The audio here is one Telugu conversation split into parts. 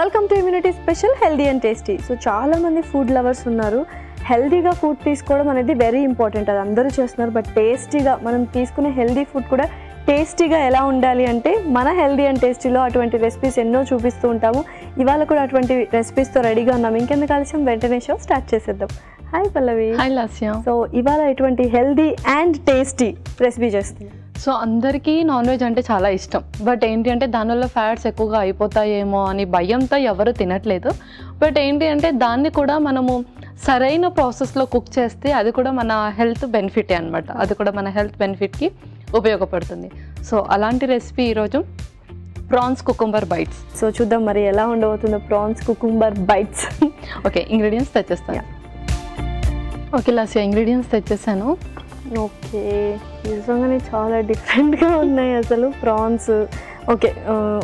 Welcome to immunity special healthy and tasty. So చాలామంది ఫుడ్ లవర్స్ ఉన్నారు. హెల్దీగా ఫుడ్ తీసుకోవడం అనేది వెరీ ఇంపార్టెంట్, అది అందరూ చేస్తున్నారు. బట్ టేస్టీగా మనం తీసుకునే హెల్దీ ఫుడ్ కూడా టేస్టీగా ఎలా ఉండాలి అంటే మన హెల్దీ అండ్ టేస్టీలో అటువంటి రెసిపీస్ ఎన్నో చూపిస్తూ ఉంటాము. ఇవాళ కూడా అటువంటి రెసిపీస్తో రెడీగా ఉన్నాము. ఇంకెందుకు ఆలస్యం, వెంటనే షో స్టార్ట్ చేసేద్దాం. హాయ్ పల్లవి. హాయ్ లాస్య. సో ఇవాళ ఎటువంటి హెల్దీ అండ్ టేస్టీ రెసిపీ చేస్తున్నాం. సో అందరికీ నాన్ వెజ్ అంటే చాలా ఇష్టం. బట్ ఏంటి అంటే దానివల్ల ఫ్యాట్స్ ఎక్కువగా అయిపోతాయేమో అని భయంతో ఎవరు తినట్లేదు. బట్ ఏంటి అంటే దాన్ని కూడా మనము సరైన ప్రాసెస్లో కుక్ చేస్తే అది కూడా మన హెల్త్ బెనిఫిటే అనమాట. అది కూడా మన హెల్త్ బెనిఫిట్కి ఉపయోగపడుతుంది. సో అలాంటి రెసిపీ ఈరోజు ప్రాన్స్ కుకుంబర్ బైట్స్. సో చూద్దాం మరి ఎలా ఉండబోతుందో prawns cucumber bites. Okay, ingredients తెచ్చేస్తాను. ఓకే లాస్య, ఇంగ్రీడియంట్స్ తెచ్చేసాను. ఓకే, నిజంగానే చాలా డిఫరెంట్గా ఉన్నాయి అసలు ప్రాన్స్. ఓకే,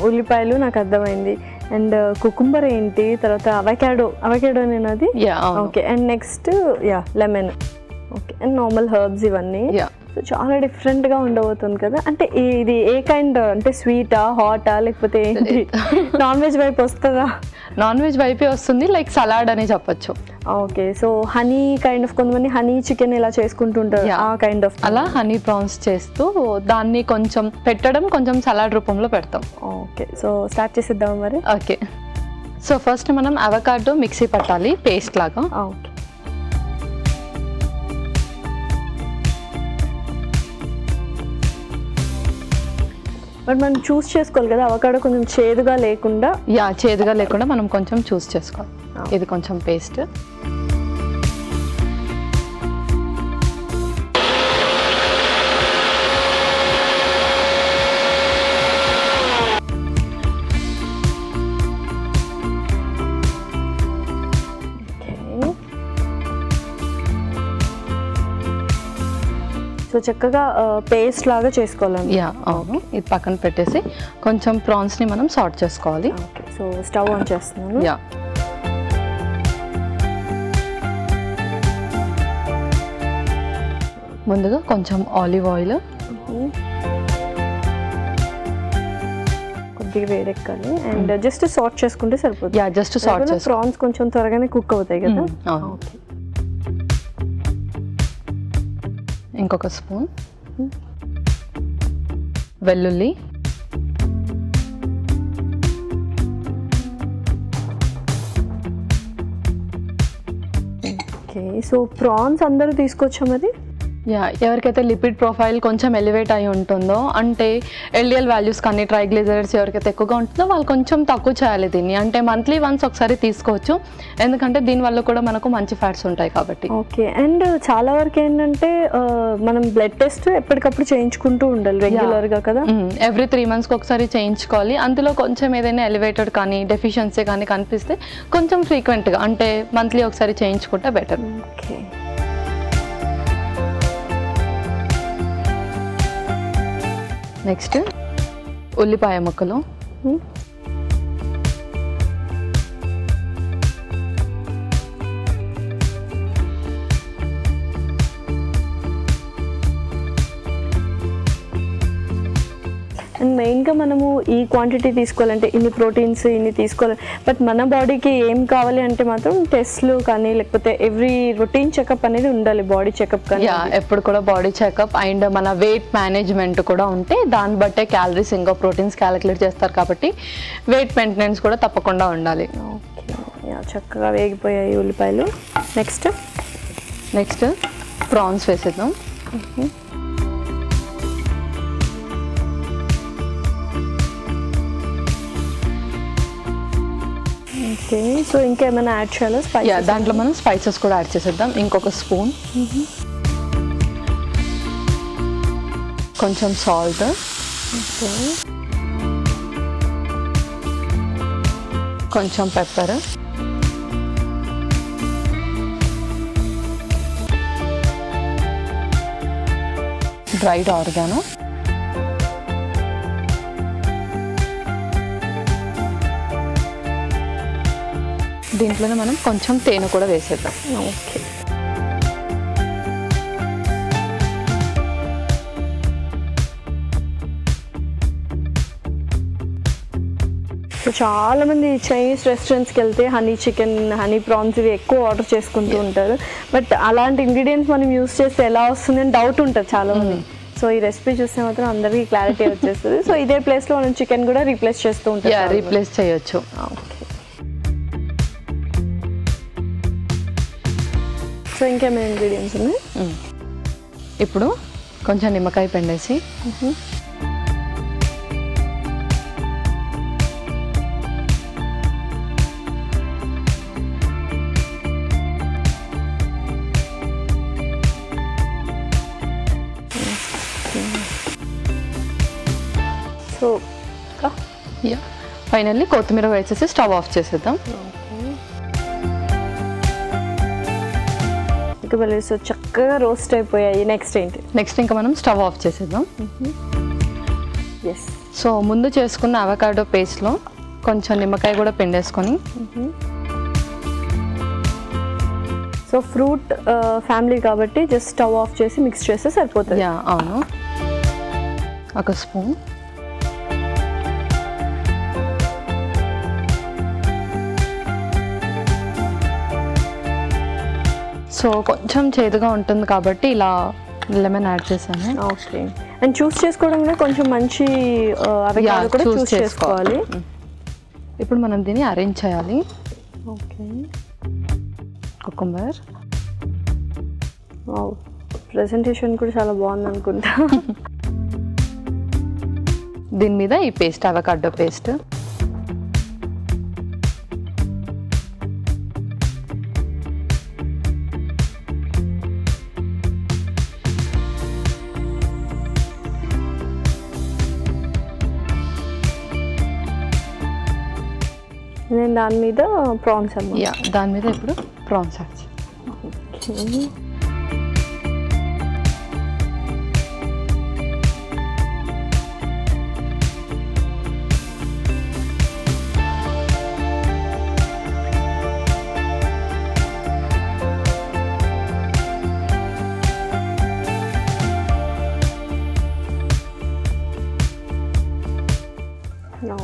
ఉల్లిపాయలు నాకు అర్థమైంది. అండ్ కుకుంబర్ ఏంటి, తర్వాత అవకాడో నేను అది. Okay, and next lemon. Okay, and normal herbs ఇవన్నీ. సో చాలా డిఫరెంట్గా ఉండబోతుంది కదా. అంటే ఇది ఏ కైండ్, అంటే స్వీటా, హాటా, లేకపోతే ఏంటి? నాన్ వెజ్ వైపు వస్తుందా? నాన్ వెజ్ వైపే వస్తుంది, లైక్ సలాడ్ అని చెప్పొచ్చు. Okay, so honey kind of, కొంతమంది హనీ చికెన్ ఇలా చేసుకుంటుంటారు, ఆ కైండ్ ఆఫ్. అలా హనీ ప్రాన్స్ చేస్తూ దాన్ని కొంచెం పెట్టడం, కొంచెం సలాడ్ రూపంలో పెడతాం. ఓకే, సో స్టార్ట్ చేసేద్దాం మరి. ఓకే, సో ఫస్ట్ మనం అవకాడో మిక్సీ పట్టాలి పేస్ట్ లాగా. ఓకే, బట్ మనం చూస్ చేసుకోవాలి కదా, అవకాడో కొంచెం చేదుగా లేకుండా. చేదుగా లేకుండా మనం కొంచెం చూస్ చేసుకోవాలి. ఇది కొంచెం పేస్ట్. సో చక్కగా పేస్ట్ లాగా చేసుకోవాలండి. అవును, ఇది పక్కన పెట్టేసి కొంచెం ప్రాన్స్ని మనం సార్ట్ చేసుకోవాలి. ఓకే, సో స్టవ్ ఆన్ చేస్తున్నాను. ముందుగా కొంచెం ఆలివ్ ఆయిల్. కొద్దిగా వేడెక్కాలి అండ్ జస్ట్ సార్ట్ చేసుకుంటే సరిపోతుంది. జస్ట్ సార్ట్ చేసుకోవాలి. ప్రాన్స్ కొంచెం త్వరగానే కుక్ అవుతాయి కదా. ఓకే, ఇంకొక స్పూన్ వెల్లుల్లి, ఓకే, సో ప్రాన్స్ అందరూ తీసుకొచ్చాం. అది ఎవరికైతే లిపిడ్ ప్రొఫైల్ కొంచెం ఎలివేట్ అయి ఉంటుందో, అంటే ఎల్డిఎల్ వాల్యూస్ కానీ ట్రైగ్లిజరైడ్స్ ఎవరికైతే ఎక్కువగా ఉంటుందో వాళ్ళు కొంచెం తక్కువ చేయాలి దీన్ని. అంటే మంత్లీ వన్స్ ఒకసారి తీసుకోవచ్చు, ఎందుకంటే దీనివల్ల కూడా మనకు మంచి ఫ్యాట్స్ ఉంటాయి కాబట్టి. ఓకే, అండ్ చాలా వరకు ఏంటంటే మనం బ్లడ్ టెస్ట్ ఎప్పటికప్పుడు చేయించుకుంటూ ఉండాలి రెగ్యులర్గా కదా. ఎవ్రీ 3 monthsకి ఒకసారి చేయించుకోవాలి. అందులో కొంచెం ఏదైనా ఎలివేటెడ్ కానీ డెఫిషియన్సీ కానీ కనిపిస్తే కొంచెం ఫ్రీక్వెంట్గా, అంటే మంత్లీ ఒకసారి చేయించుకుంటే బెటర్. ఓకే, నెక్స్ట్ ఉల్లిపాయ ముక్కలు. అండ్ మెయిన్గా మనము ఈ క్వాంటిటీ తీసుకోవాలంటే ఇన్ని ప్రోటీన్స్ ఇన్ని తీసుకోవాలి. బట్ మన బాడీకి ఏం కావాలి అంటే మాత్రం టెస్ట్లు కానీ, లేకపోతే ఎవ్రీ రొటీన్ చెకప్ అనేది ఉండాలి, బాడీ చెకప్ కానీ. ఎప్పుడు కూడా బాడీ చెకప్ అండ్ మన వెయిట్ మేనేజ్మెంట్ కూడా ఉంటే దాన్ని బట్టే క్యాలరీస్ ఇంకా ప్రోటీన్స్ క్యాలిక్యులేట్ చేస్తారు కాబట్టి వెయిట్ మెయింటెనెన్స్ కూడా తప్పకుండా ఉండాలి. ఓకే, చక్కగా వేగిపోయాయి ఉల్లిపాయలు. నెక్స్ట్ ప్రాన్స్ వేసేద్దాం. ఓకే, సో ఇంకేమైనా యాడ్ చేయాలో? దాంట్లో మనం స్పైసెస్ కూడా యాడ్ చేసేద్దాం. ఇంకొక స్పూన్, కొంచెం సాల్ట్, కొంచెం పెప్పర్, డ్రైడ్ ఆర్గానో, దీంట్లోనే మనం కొంచెం తేనె కూడా వేసేద్దాం. ఓకే, సో చాలామంది చైనీస్ రెస్టారెంట్స్కి వెళ్తే హనీ చికెన్, హనీ ప్రాన్స్ ఇవి ఎక్కువ ఆర్డర్ చేసుకుంటూ ఉంటారు. బట్ అలాంటి ఇంగ్రీడియంట్స్ మనం యూస్ చేస్తే ఎలా వస్తుంది అని డౌట్ ఉంటుంది చాలామంది. సో ఈ రెసిపీ చూస్తే మాత్రం అందరికీ క్లారిటీ వచ్చేస్తుంది. సో ఇదే ప్లేస్లో మనం చికెన్ కూడా రీప్లేస్ చేస్తూ ఉంటాం. రీప్లేస్ చేయొచ్చు. ఓకే. సో ఇంకేమైనా ఇంగ్రీడియంట్స్ ఉన్నాయి? ఇప్పుడు కొంచెం నిమ్మకాయ పిండేసి సో ఫైనల్లీ కొత్తిమీర వేసేసి స్టవ్ ఆఫ్ చేసేద్దాం. సో చక్కగా రోస్ట్ అయిపోయాయి. నెక్స్ట్ ఇంకా మనం స్టవ్ ఆఫ్ చేసేద్దాం. ఎస్. సో ముందు చేసుకున్న అవకాడో పేస్ట్లో కొంచెం నిమ్మకాయ కూడా పిండేసుకొని, సో ఫ్రూట్ ఫ్యామిలీ కాబట్టి జస్ట్ స్టవ్ ఆఫ్ చేసి మిక్స్ చేస్తే సరిపోతుంది. అవును. ఒక స్పూన్, సో కొంచెం చేదుగా ఉంటుంది కాబట్టి ఇలా లెమన్ యాడ్ చేశాను. ఓకే. అండ్ చూస్ చేసుకోవడం కూడా కొంచెం మంచి అవకాడో కూడా చూస్ చేసుకోవాలి. ఇప్పుడు మనం దీన్ని అరేంజ్ చేయాలి. ఓకే. కుకుంబర్. వావ్, ప్రెజెంటేషన్ కూడా చాలా బాగుంది అనుకుంటా. దీని మీద ఈ పేస్ట్, అవకాడో పేస్ట్. నేను దాని మీద ప్రాన్స్ దాని మీద ఇప్పుడు ప్రాన్స్ యాడ్ చేయాలి.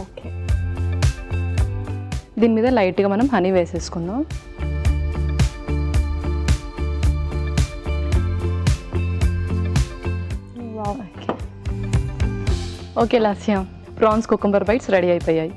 ఓకే. దీని మీద లైట్గా మనం హనీ వేసేసుకుందాం. Okay Lasya, prawns cucumber bites ready అయిపోయాయి.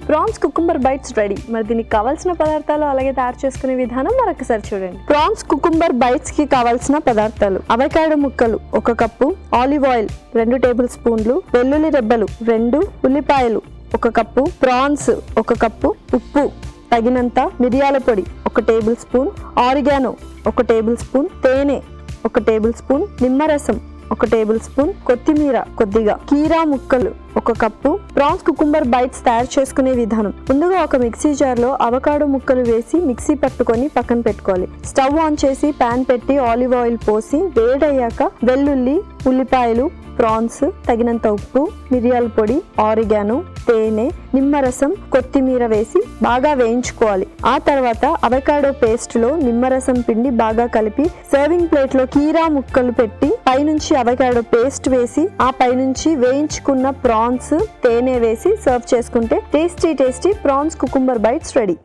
Prawns cucumber bites ready. మరి దీనికి కావాల్సిన పదార్థాలు అలాగే తయారు చేసుకునే విధానం మరొకసారి చూడండి. ప్రాన్స్ కుకుంబర్ బైట్స్ కి కావాల్సిన పదార్థాలు: అవకాడో ముక్కలు 1 కప్పు, ఆలివ్ ఆయిల్ 2 టేబుల్ స్పూన్లు, వెల్లుల్లి రెబ్బలు 2, ఉల్లిపాయలు 1 కప్పు, ప్రాన్స్ 1 కప్పు, ఉప్పు తగినంత, మిరియాల పొడి 1 table spoon, oregano 1 table spoon, తేనె 1 టేబుల్ స్పూన్, నిమ్మరసం 1 టేబుల్ స్పూన్, కొత్తిమీర కొద్దిగా, కీరా ముక్కలు 1 కప్పు. ప్రాన్స్ కుకుంబర్ బైట్స్ తయారు చేసుకునే విధానం: ముందుగా ఒక మిక్సీ జార్ లో అవకాడో ముక్కలు వేసి మిక్సీ పట్టుకొని పక్కన పెట్టుకోవాలి. స్టవ్ ఆన్ చేసి పాన్ పెట్టి ఆలివ్ ఆయిల్ పోసి వేడయ్యాక వెల్లుల్లి, ఉల్లిపాయలు, ప్రాన్స్, తగినంత ఉప్పు, మిరియాల పొడి, ఆరిగానో, తేనె, నిమ్మరసం, కొత్తిమీర వేసి బాగా వేయించుకోవాలి. ఆ తర్వాత అవకాడో పేస్ట్ లో నిమ్మరసం పిండి బాగా కలిపి సర్వింగ్ ప్లేట్ లో కీరా ముక్కలు పెట్టి పైనుంచి అవకాడో పేస్ట్ వేసి ఆ పైనుంచి వేయించుకున్న ప్రాన్స్, తేనె వేసి సర్వ్ చేసుకుంటే tasty prawns cucumber bites ready.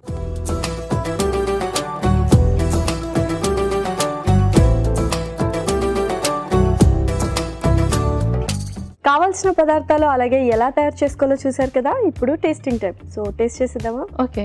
కావాల్సిన పదార్థాలు అలాగే ఎలా తయారు చేసుకోవాలో చూసారు కదా. ఇప్పుడు టేస్టింగ్ టైం. సో టేస్ట్ చేసేద్దామా? ఓకే.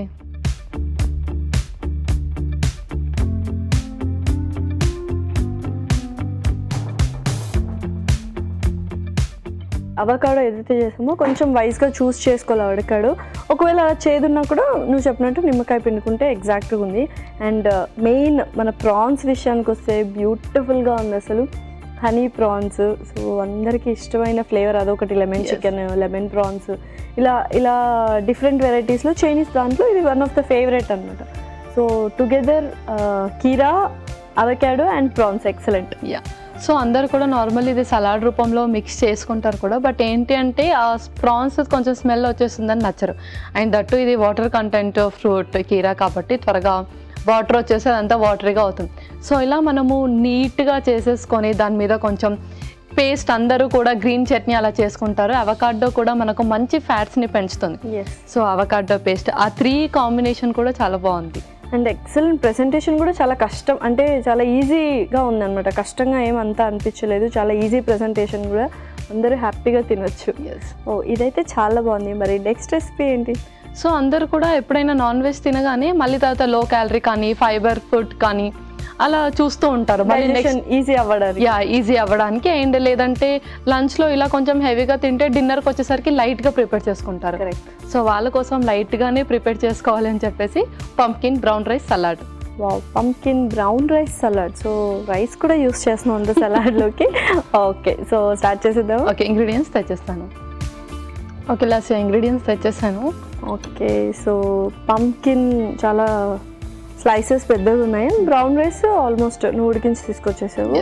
అవకాడో ఏదైతే చేసామో కొంచెం వైజ్గా చూస్ చేసుకోవాలి అవకాడో. ఒకవేళ అలా చేదున్నా కూడా నువ్వు చెప్పినట్టు నిమ్మకాయ పిండుకుంటే ఎగ్జాక్ట్గా ఉంది. అండ్ మెయిన్ మన ప్రాన్స్ విషయానికి వస్తే బ్యూటిఫుల్గా ఉంది అసలు. హనీ ప్రాన్స్, సో అందరికీ ఇష్టమైన ఫ్లేవర్ అదొకటి. లెమన్ చికెన్, లెమన్ ప్రాన్స్, ఇలా డిఫరెంట్ వెరైటీస్లో చైనీస్ దాంట్లో ఇది వన్ ఆఫ్ ద ఫేవరెట్ అనమాట. సో టుగెదర్ కీరా, avocado and prawns excellent. So అందరు కూడా నార్మల్ ఇది సలాడ్ రూపంలో మిక్స్ చేసుకుంటారు కూడా, బట్ ఏంటి అంటే ఆ ప్రాన్స్ కొంచెం స్మెల్ వచ్చేస్తుందని నచ్చరు. అండ్ దట్టు ఇది వాటర్ కంటెంట్ ఫ్రూట్ కీరా కాబట్టి త్వరగా వాటర్ వచ్చేసి అదంతా వాటరీగా అవుతుంది. సో ఇలా మనము నీట్గా చేసేసుకొని దాని మీద కొంచెం పేస్ట్ అందరూ కూడా గ్రీన్ చట్నీ అలా చేసుకుంటారు. అవకాడో కూడా మనకు మంచి ఫ్యాట్స్ని పెంచుతుంది. సో అవకాడో పేస్ట్, ఆ 3 కాంబినేషన్ కూడా చాలా బాగుంది. అండ్ ఎక్సలెంట్ ప్రెజెంటేషన్ కూడా చాలా కష్టం, అంటే చాలా ఈజీగా ఉందన్నమాట. కష్టంగా ఏమంతా అనిపించలేదు, చాలా ఈజీ ప్రెజెంటేషన్ కూడా, అందరూ హ్యాపీగా తినొచ్చు. ఓ ఇదైతే చాలా బాగుంది. మరి నెక్స్ట్ రెసిపీ ఏంటి? సో అందరూ కూడా ఎప్పుడైనా నాన్ వెజ్ తినగానే మళ్ళీ తర్వాత లో క్యాలరీ కానీ ఫైబర్ ఫుడ్ కానీ అలా చూస్తూ ఉంటారు, మళ్ళీ నెక్స్ట్ ఈజీ అవ్వడానికి. అండ్ లేదంటే లంచ్లో ఇలా కొంచెం హెవీగా తింటే డిన్నర్కి వచ్చేసరికి లైట్గా ప్రిపేర్ చేసుకుంటారు. సో వాళ్ళ కోసం లైట్గానే ప్రిపేర్ చేసుకోవాలి అని చెప్పేసి pumpkin brown rice salad. Wow, pumpkin brown rice salad. So rice కూడా యూస్ చేస్తున్నాం అంత సలాడ్లోకి. ఓకే, సో స్టార్ట్ చేసేద్దాం. ఓకే, ఇంగ్రీడియంట్స్ తెచ్చేస్తాను. ఓకే లాస్ట్ ఇంగ్రీడియంట్స్ తెచ్చేసాను. ఓకే, సో పంప్కిన్ చాలా స్లైసెస్ పెద్దగా ఉన్నాయి. బ్రౌన్ రైస్ ఆల్మోస్ట్ నువ్వు ఉడికించి తీసుకొచ్చేసావు.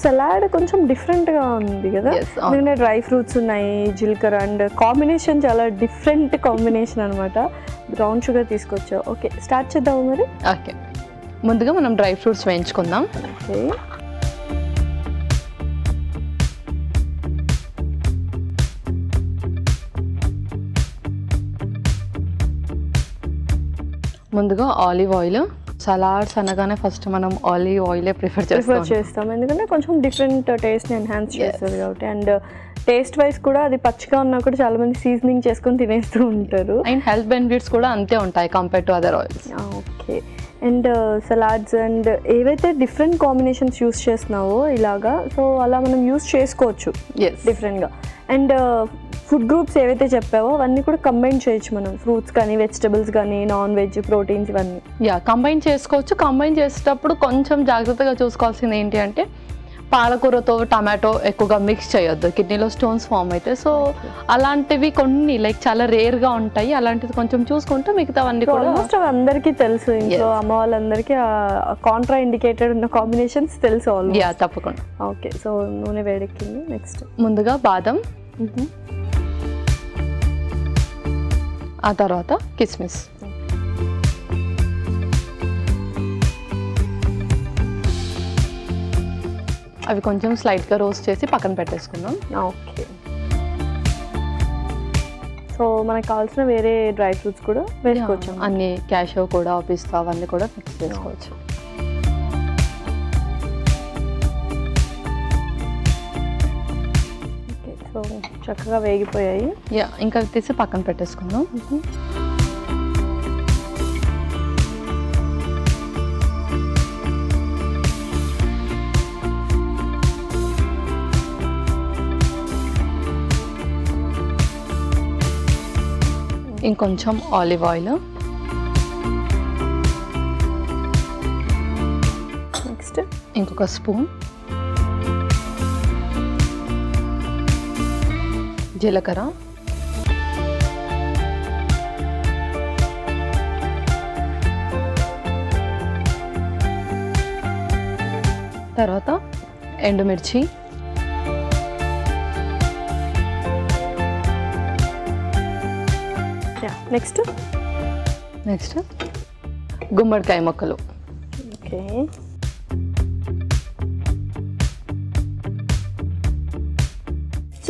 సలాడ్ కొంచెం డిఫరెంట్గా ఉంది కదా, ఎందుకంటే డ్రై ఫ్రూట్స్ ఉన్నాయి, జీలకర్ర, అండ్ కాంబినేషన్ చాలా డిఫరెంట్ కాంబినేషన్ అనమాట. బ్రౌన్ షుగర్ తీసుకొచ్చావు. ఓకే, స్టార్ట్ చేద్దాము మరి. ఓకే, ముందుగా మనం డ్రై ఫ్రూట్స్ వేయించుకుందాం. ఓకే, ముందుగా ఆలివ్ ఆయిల్. సలాడ్స్ అనగానే ఫస్ట్ మనం ఆలివ్ ఆయిలే ప్రిఫర్ చేస్తాం, ఎందుకంటే కొంచెం డిఫరెంట్ టేస్ట్ని ఎన్హాన్స్ చేస్తుంది కాబట్టి. అండ్ టేస్ట్ వైజ్ కూడా అది పచ్చిగా ఉన్నా కూడా చాలా మంది సీజనింగ్ చేసుకొని తినేస్తూ ఉంటారు. అండ్ హెల్త్ బెనిఫిట్స్ కూడా అంతే ఉంటాయి compare to other oils. Okay, and salads and ఏవైతే డిఫరెంట్ కాంబినేషన్స్ యూస్ చేస్తున్నావో ఇలాగా, సో అలా మనం యూస్ చేసుకోవచ్చు డిఫరెంట్గా. అండ్ ఫుడ్ గ్రూప్స్ ఏవైతే చెప్పావో అవన్నీ కూడా కంబైన్ చేయొచ్చు మనం, ఫ్రూట్స్ కానీ వెజిటబుల్స్ కానీ నాన్ వెజ్ ప్రోటీన్స్ ఇవన్నీ. కంబైన్ చేసుకోవచ్చు. కంబైన్ చేసేటప్పుడు కొంచెం జాగ్రత్తగా చూసుకోవాల్సింది ఏంటి అంటే పాలకూరతో టమాటో ఎక్కువగా మిక్స్ చేయొద్దు, కిడ్నీలో స్టోన్స్ ఫామ్ అయితే. సో అలాంటివి కొన్ని లైక్ చాలా రేర్గా ఉంటాయి, అలాంటివి కొంచెం చూసుకుంటే మిగతావన్నీ కూడా ఆల్మోస్ట్ అవి అందరికీ తెలుసు. ఇంట్లో అమ్మ వాళ్ళందరికీ కాంట్రా ఇండికేటెడ్ ఉన్న కాంబినేషన్స్ తెలుసు. తప్పకుండా. ఓకే, సో నూనె వేడెక్కింది. నెక్స్ట్ ముందుగా బాదం, ఆ తర్వాత కిస్మిస్. అవి కొంచెం స్లైట్గా రోస్ట్ చేసి పక్కన పెట్టేసుకుందాం. ఓకే, సో మనకు కావాల్సిన వేరే డ్రై ఫ్రూట్స్ కూడా వేసుకోవచ్చు. అన్ని క్యాషో కూడా పిస్తా అవన్నీ కూడా మిక్స్ చేసుకోవచ్చు. ఓకే, సో చక్కగా వేగిపోయాయి. ఇంకా తీసి పక్కన పెట్టేసుకుందాం. ఇంకొంచెం ఆలివ్ ఆయిల్, నెక్స్ట్ ఇంకొక స్పూన్ జీలకర్ర, తర్వాత ఎండుమిర్చి, నెక్స్ట్ గుమ్మడికాయ ముక్కలు. ఓకే,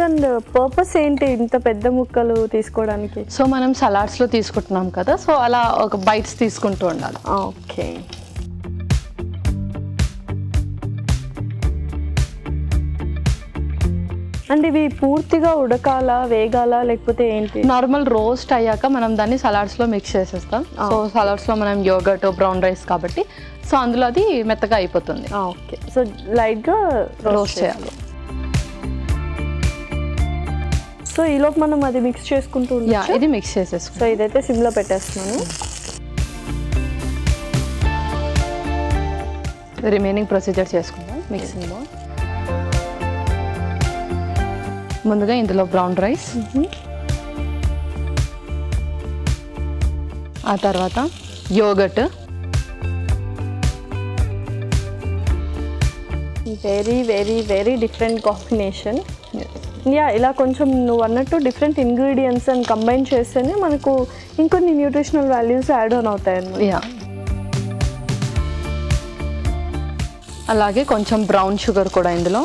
అండ్ పర్పస్ ఏంటి ఇంత పెద్ద ముక్కలు తీసుకోవడానికి? సో మనం సలాడ్స్లో తీసుకుంటున్నాం కదా, సో అలా ఒక బైట్స్ తీసుకుంటూ ఉండాలి. ఓకే, అండ్ ఇవి పూర్తిగా ఉడకాలా వేగాలా లేకపోతే ఏంటి? నార్మల్ రోస్ట్ అయ్యాక మనం దాన్ని సలాడ్స్లో మిక్స్ చేసేస్తాం. సో సలాడ్స్లో మనం యోగర్ట్ బ్రౌన్ రైస్ కాబట్టి సో అందులో అది మెత్తగా అయిపోతుంది. ఓకే, సో లైట్గా రోస్ట్ చేయాలి. సో ఈలోపు మనం అది మిక్స్ చేసుకుంటూ ఇది మిక్స్ చేసేసుకుంటాం. సో ఇదైతే సిమ్లో పెట్టేస్తున్నాను. రిమైనింగ్ ప్రొసీజర్ చేసుకుందాం మిక్సింగ్లో. ముందుగా ఇందులో బ్రౌన్ రైస్, ఆ తర్వాత yoghurt, very very very different combination. ఇలా కొంచెం నువ్వు అన్నట్టు డిఫరెంట్ ఇంగ్రీడియంట్స్ అని కంబైన్ చేస్తేనే మనకు ఇంకొన్ని న్యూట్రిషనల్ వాల్యూస్ యాడ్ ఆన్ అవుతాయి అన్నమాట. అలాగే కొంచెం బ్రౌన్ షుగర్ కూడా ఇందులో.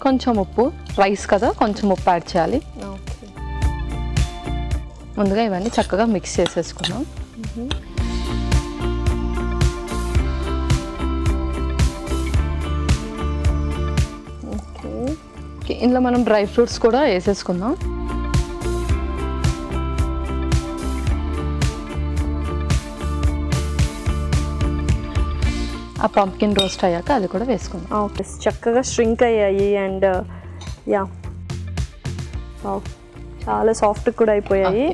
కొంచెం ఉప్పు, రైస్ కదా కొంచెం ఉప్పు యాడ్ చేయాలి. ఓకే. ముందుగా ఇవన్నీ చక్కగా మిక్స్ చేసేసుకున్నాం. ఓకే, ఇందులో మనం డ్రై ఫ్రూట్స్ కూడా వేసేసుకుందాం. ఆ పంప్కిన్ రోస్ట్ అయ్యాక అది కూడా వేసుకుందాం. ఓకే, చక్కగా స్ట్రింక్ అయ్యాయి అండ్ యా చాలా సాఫ్ట్ కూడా అయిపోయాయి.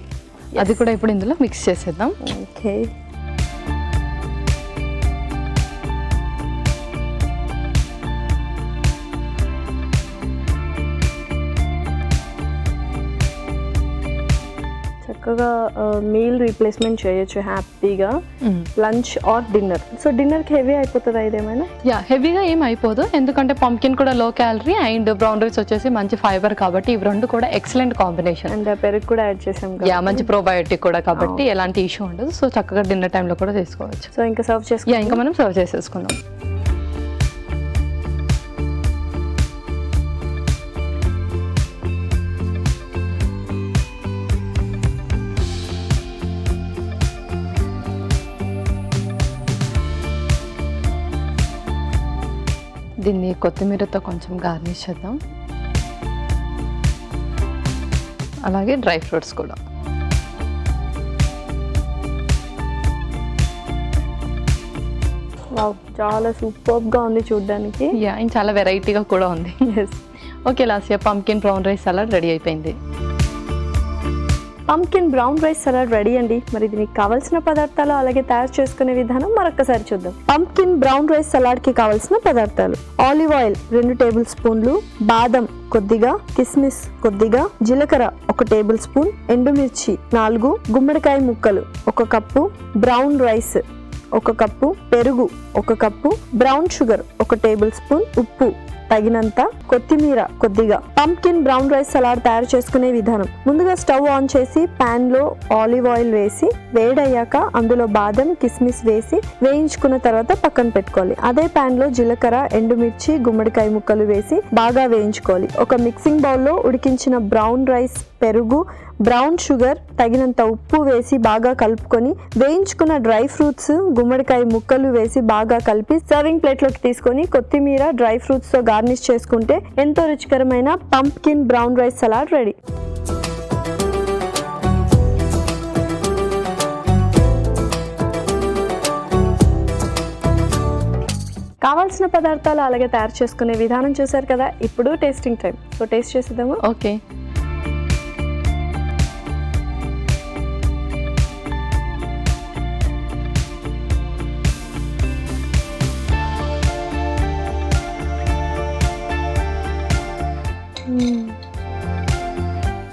అది కూడా ఇప్పుడు ఇందులో మిక్స్ చేసేద్దాం. ఓకే. చక్కగా మీల్ రీప్లేస్మెంట్ చేయొచ్చు హ్యాపీగా, లంచ్ ఆర్ డిన్నర్. సో డిన్నర్కి హెవీ అయిపోతుందా ఇదేమైనా? యా, హెవీగా ఏం అయిపోదు, ఎందుకంటే పంప్కిన్ కూడా low calorie and brown rice వచ్చేసి మంచి ఫైబర్ కాబట్టి ఇవి రెండు కూడా ఎక్సలెంట్ కాంబినేషన్. అండ్ పెరుగు కూడా యాడ్ చేసాం. యా, మంచి ప్రోబయోటిక్ కూడా కాబట్టి ఎలాంటి ఇష్యూ ఉండదు. సో చక్కగా డిన్నర్ టైంలో కూడా తీసుకోవచ్చు. సో ఇంకా సర్వ్ చేసుకో. యా, ఇంకా మనం సర్వ్ చేసేసుకుందాం. దీన్ని కొత్తిమీరతో కొంచెం గార్నిష్ చేద్దాం. అలాగే డ్రై ఫ్రూట్స్ కూడా. వావ్, చాలా సూపర్గా ఉంది చూడ్డానికి. యా, ఇంకా చాలా వెరైటీగా కూడా ఉంది. Yes. Okay Lasya, pumpkin brown rice salad ready అయిపోయింది. Pumpkin brown rice salad ready అండి. మరి దీనికి కావాల్సిన పదార్థాలు అలాగే తయారు చేసుకునే విధానం మరొకసారి చూద్దాం. పంప్కిన్ బ్రౌన్ రైస్ సలాడ్కి కావాల్సిన పదార్థాలు: ఆలివ్ ఆయిల్ 2 టేబుల్ స్పూన్లు, బాదం కొద్దిగా, కిస్మిస్ కొద్దిగా, జీలకర్ర 1 టేబుల్ స్పూన్, ఎండుమిర్చి 4, గుమ్మడికాయ ముక్కలు 1 కప్పు, బ్రౌన్ రైస్ 1 కప్పు, పెరుగు 1 cup, brown sugar 1 table spoon, ఉప్పు తగినంత, కొత్తిమీర కొద్దిగా. పంప్కిన్ బ్రౌన్ రైస్ సలాడ్ తయారు చేసుకునే విధానం: ముందుగా స్టవ్ ఆన్ చేసి పాన్ లో ఆలివ్ ఆయిల్ వేసి వేడయ్యాక అందులో బాదం, కిస్మిస్ వేసి వేయించుకున్న తర్వాత పక్కన పెట్టుకోవాలి. అదే పాన్ లో జీలకర్ర, ఎండుమిర్చి, గుమ్మడికాయ ముక్కలు వేసి బాగా వేయించుకోవాలి. ఒక మిక్సింగ్ బౌల్లో ఉడికించిన బ్రౌన్ రైస్, పెరుగు, బ్రౌన్ షుగర్, తగినంత ఉప్పు వేసి బాగా కలుపుకొని వేయించుకున్న డ్రై ఫ్రూట్స్, గుమ్మడికాయ ముక్కలు వేసి బాగా కలిపి సర్వింగ్ ప్లేట్లోకి తీసుకొని కొత్తిమీర, డ్రై ఫ్రూట్స్ తో గార్నిష్ చేసుకుంటే ఎంతో రుచికరమైన pumpkin brown rice salad ready. కావాల్సిన పదార్థాలు అలాగే తయారు చేసుకునే విధానం చూసారు కదా. ఇప్పుడు టేస్టింగ్ టైం. సో టేస్ట్ చేసేద్దాము. ఓకే.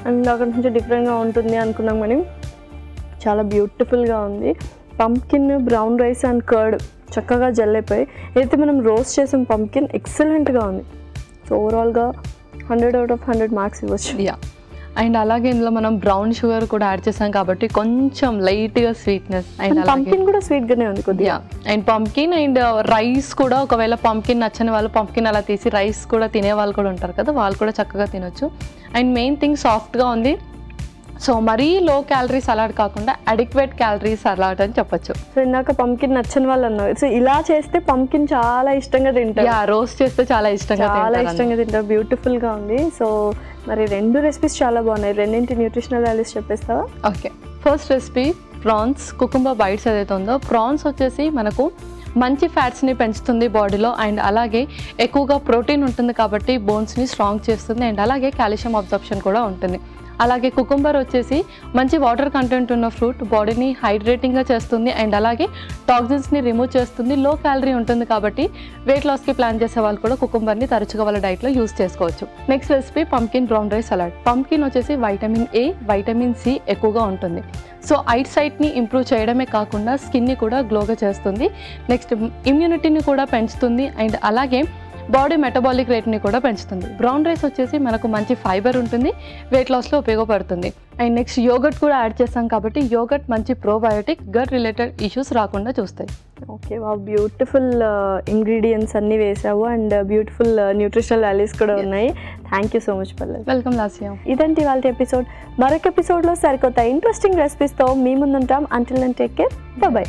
అండ్ అక్కడ నుంచి డిఫరెంట్గా ఉంటుంది అనుకున్నాం కానీ చాలా బ్యూటిఫుల్గా ఉంది. Pumpkin, brown rice and curd చక్కగా జెల్ అయిపోయి, ఏదైతే మనం రోస్ట్ చేసిన పంప్కిన్ ఎక్సలెంట్గా ఉంది. సో ఓవరాల్గా 100 out of 100 మార్క్స్ ఇవ్వచ్చు. యా, అండ్ అలాగే ఇందులో మనం బ్రౌన్ షుగర్ కూడా యాడ్ చేసాం కాబట్టి కొంచెం లైట్గా స్వీట్నెస్. అండ్ పంప్కిన్ కూడా స్వీట్గానే ఉంది కొద్దిగా. అండ్ పంప్కిన్ అండ్ రైస్ కూడా, ఒకవేళ పంప్కిన్ నచ్చని వాళ్ళు పంప్కిన్ అలా తీసి రైస్ కూడా తినే వాళ్ళు కూడా ఉంటారు కదా, వాళ్ళు కూడా చక్కగా తినొచ్చు. అండ్ మెయిన్ థింగ్ సాఫ్ట్గా ఉంది. సో మరీ లో క్యాలరీ సలాడ్ కాకుండా అడిక్వేట్ క్యాలరీ సలాడ్ అని చెప్పొచ్చు. సో ఇందాక పంప్కిన్ నచ్చని వాళ్ళు అన్నారు. సో ఇలా చేస్తే పంప్కిన్ చాలా ఇష్టంగా తింటారు. రోస్ట్ చేస్తే చాలా ఇష్టంగా తింటారు. బ్యూటిఫుల్గా ఉంది. సో మరి 2 రెసిపీస్ చాలా బాగున్నాయి. రెండింటి న్యూట్రిషనల్ వాల్యూస్ చెప్పేస్తావా? Okay, first recipe prawns cucumber bites ఏదైతే ఉందో, ప్రాన్స్ వచ్చేసి మనకు మంచి ఫ్యాట్స్ని పెంచుతుంది బాడీలో, అండ్ అలాగే ఎక్కువగా ప్రోటీన్ ఉంటుంది కాబట్టి బోన్స్ని స్ట్రాంగ్ చేస్తుంది, అండ్ అలాగే కాల్షియం అబ్జర్ప్షన్ కూడా ఉంటుంది. అలాగే కుకుంబర్ వచ్చేసి మంచి వాటర్ కంటెంట్ ఉన్న ఫ్రూట్, బాడీని హైడ్రేటింగ్గా చేస్తుంది, అండ్ అలాగే టాక్సిన్స్ని రిమూవ్ చేస్తుంది. లో క్యాలరీ ఉంటుంది కాబట్టి వెయిట్ లాస్కి ప్లాన్ చేసే వాళ్ళు కూడా కుకుంబర్ని తరచుగా వాళ్ళ డైట్లో యూస్ చేసుకోవచ్చు. Next recipe pumpkin brown rice salad. Pumpkin వచ్చేసి వైటమిన్ ఏ, వైటమిన్ సి ఎక్కువగా ఉంటుంది. సో ఐట్ సైట్ని ఇంప్రూవ్ చేయడమే కాకుండా స్కిన్ని కూడా గ్లోగా చేస్తుంది. నెక్స్ట్ ఇమ్యూనిటీని కూడా పెంచుతుంది, అండ్ అలాగే బాడీ మెటబాలిక్ రేట్ని కూడా పెంచుతుంది. బ్రౌన్ రైస్ వచ్చేసి మనకు మంచి ఫైబర్ ఉంటుంది, వెయిట్ లాస్లో ఉపయోగపడుతుంది. అండ్ నెక్స్ట్ యోగట్ కూడా యాడ్ చేస్తాం కాబట్టి యోగట్ మంచి ప్రోబయోటిక్, గట్ రిలేటెడ్ ఇష్యూస్ రాకుండా చూస్తాయి. ఓకే, బ్యూటిఫుల్ ఇంగ్రీడియంట్స్ అన్నీ వేసావు అండ్ బ్యూటిఫుల్ న్యూట్రిషనల్ వాల్యూస్ కూడా ఉన్నాయి. Thank you so much Pallavi. Welcome Lasya. ఇదంటే వాళ్ళ ఎపిసోడ్. మరొక ఎపిసోడ్లో సరికొత్త ఇంట్రెస్టింగ్ రెసిపీస్తో మీ ముందుంటాం. Until then take care, by.